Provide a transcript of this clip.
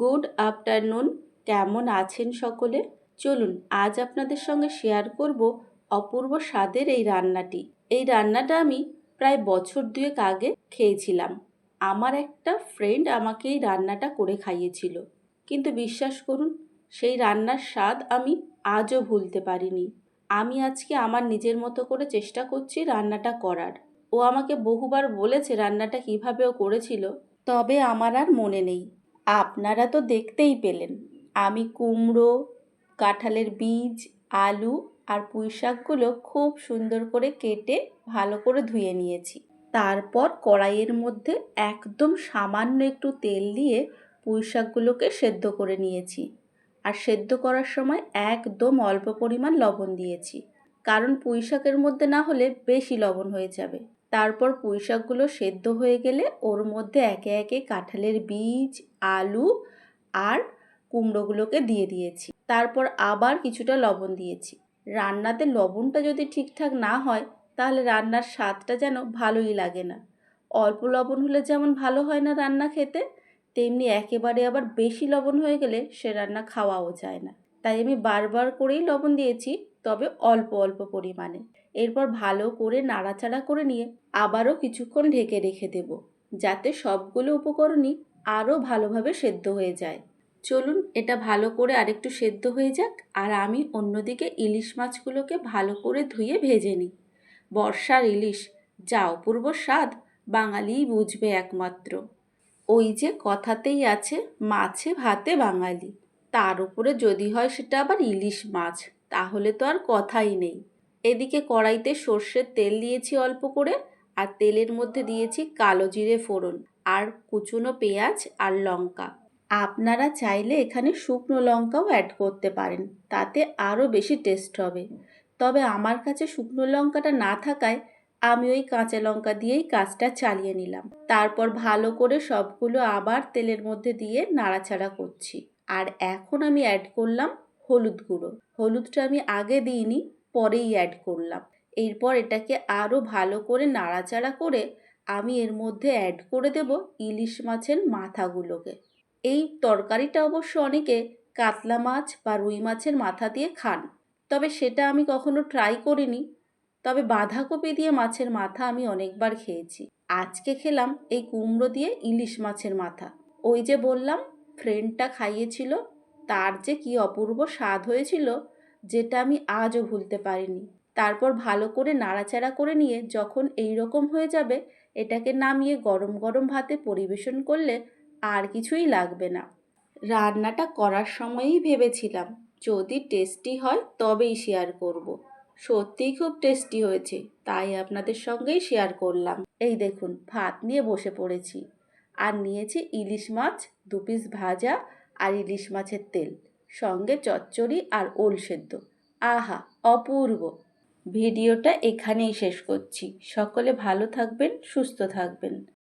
Good afternoon. কেমন আছেন সকলে? চলুন আজ আপনাদের সঙ্গে শেয়ার করব অপূর্ব স্বাদের এই রান্নাটি। এই রান্নাটা আমি প্রায় বছর দুয়েক আগে খেয়েছিলাম। আমার একটা ফ্রেন্ড আমাকে এই রান্নাটা করে খাইয়েছিল, কিন্তু বিশ্বাস করুন সেই রান্নার স্বাদ আমি আজও ভুলতে পারিনি। আমি আজকে আমার নিজের মতো করে চেষ্টা করছি রান্নাটা করার। ও আমাকে বহুবার বলেছে রান্নাটা কীভাবে ও করেছিল, তবে আমার আর মনে নেই। আপনারা তো দেখতেই পেলেন, আমি কুমড়ো, কাঁঠালের বীজ, আলু আর পুঁই শাকগুলো খুব সুন্দর করে কেটে ভালো করে ধুয়ে নিয়েছি। তারপর কড়াইয়ের মধ্যে একদম সামান্য একটু তেল দিয়ে পুঁই শাকগুলোকে সেদ্ধ করে নিয়েছি। আর সেদ্ধ করার সময় একদম অল্প পরিমাণ লবণ দিয়েছি, কারণ পুঁই শাকের মধ্যে না হলে বেশি লবণ হয়ে যাবে। তারপর পুঁই শাকগুলো সেদ্ধ হয়ে গেলে ওর মধ্যে একে একে কাঁঠালের বীজ, আলু আর কুমড়োগুলোকে দিয়ে দিয়েছি। তারপর আবার কিছুটা লবণ দিয়েছি। রান্নাতে লবণটা যদি ঠিকঠাক না হয় তাহলে রান্নার স্বাদটা যেন ভালোই লাগে না। অল্প লবণ হলে যেমন ভালো হয় না রান্না খেতে, তেমনি একেবারে আবার বেশি লবণ হয়ে গেলে সে রান্না খাওয়াও যায় না। তাই আমি বারবার করেই লবণ দিয়েছি, তবে অল্প অল্প পরিমাণে। এরপর ভালো করে নাড়াচাড়া করে নিয়ে আবারও কিছুক্ষণ ঢেকে রেখে দেব, যাতে সবগুলো উপকরণই আরও ভালোভাবে সেদ্ধ হয়ে যায়। চলুন এটা ভালো করে আরেকটু সেদ্ধ হয়ে যাক, আর আমি অন্যদিকে ইলিশ মাছগুলোকে ভালো করে ধুয়ে ভেজে নিই। বর্ষার ইলিশ যা অপূর্ব স্বাদ, বাঙালিই বুঝবে একমাত্র। ওই যে কথাতেই আছে, মাছে ভাতে বাঙালি। তার উপরে যদি হয় সেটা আবার ইলিশ মাছ, তাহলে তো আর কথাই নেই। এদিকে কড়াইতে সর্ষের তেল দিয়েছি অল্প করে, আর তেলের মধ্যে দিয়েছি কালো জিরে ফোড়ন আর কুচনো পেঁয়াজ আর লঙ্কা। আপনারা চাইলে এখানে শুকনো লঙ্কাও অ্যাড করতে পারেন, তাতে আরও বেশি টেস্ট হবে। তবে আমার কাছে শুকনো লঙ্কাটা না থাকায় আমি ওই কাঁচা লঙ্কা দিয়েই কাজটা চালিয়ে নিলাম। তারপর ভালো করে সবগুলো আবার তেলের মধ্যে দিয়ে নাড়াচাড়া করছি। আর এখন আমি অ্যাড করলাম হলুদ গুঁড়ো। হলুদটা আমি আগে দিইনি, পরেই অ্যাড করলাম। এরপর এটাকে আরও ভালো করে নাড়াচাড়া করে আমি এর মধ্যে অ্যাড করে দেব ইলিশ মাছের মাথাগুলোকে। এই তরকারিটা অবশ্য অনেকে কাতলা মাছ বা রুই মাছের মাথা দিয়ে খান, তবে সেটা আমি কখনো ট্রাই করিনি। তবে বাঁধাকপি দিয়ে মাছের মাথা আমি অনেকবার খেয়েছি। আজকে খেলাম এই কুমড়ো দিয়ে ইলিশ মাছের মাথা। ওই যে বললাম ফ্রেন্ডটা খাইয়েছিল, তার যে কি অপূর্ব স্বাদ হয়েছিল, যেটা আমি আজও ভুলতে পারিনি। তারপর ভালো করে নাড়াচাড়া করে নিয়ে যখন এই রকম হয়ে যাবে, এটাকে নামিয়ে গরম গরম ভাতে পরিবেশন করলে আর কিছুই লাগবে না। রান্নাটা করার সময়ই ভেবেছিলাম যদি টেস্টি হয় তবেই শেয়ার করব। সত্যিই খুব টেস্টি হয়েছে, তাই আপনাদের সঙ্গেই শেয়ার করলাম। এই দেখুন ভাত নিয়ে বসে পড়েছি, আর নিয়েছি ইলিশ মাছ 2 পিস ভাজা আর ইলিশ মাছের তেল, সঙ্গে চচ্চড়ি আর ওল সেদ্ধ। আহা, অপূর্ব! ভিডিওটা এখানেই শেষ করছি। সকলে ভালো থাকবেন, সুস্থ থাকবেন।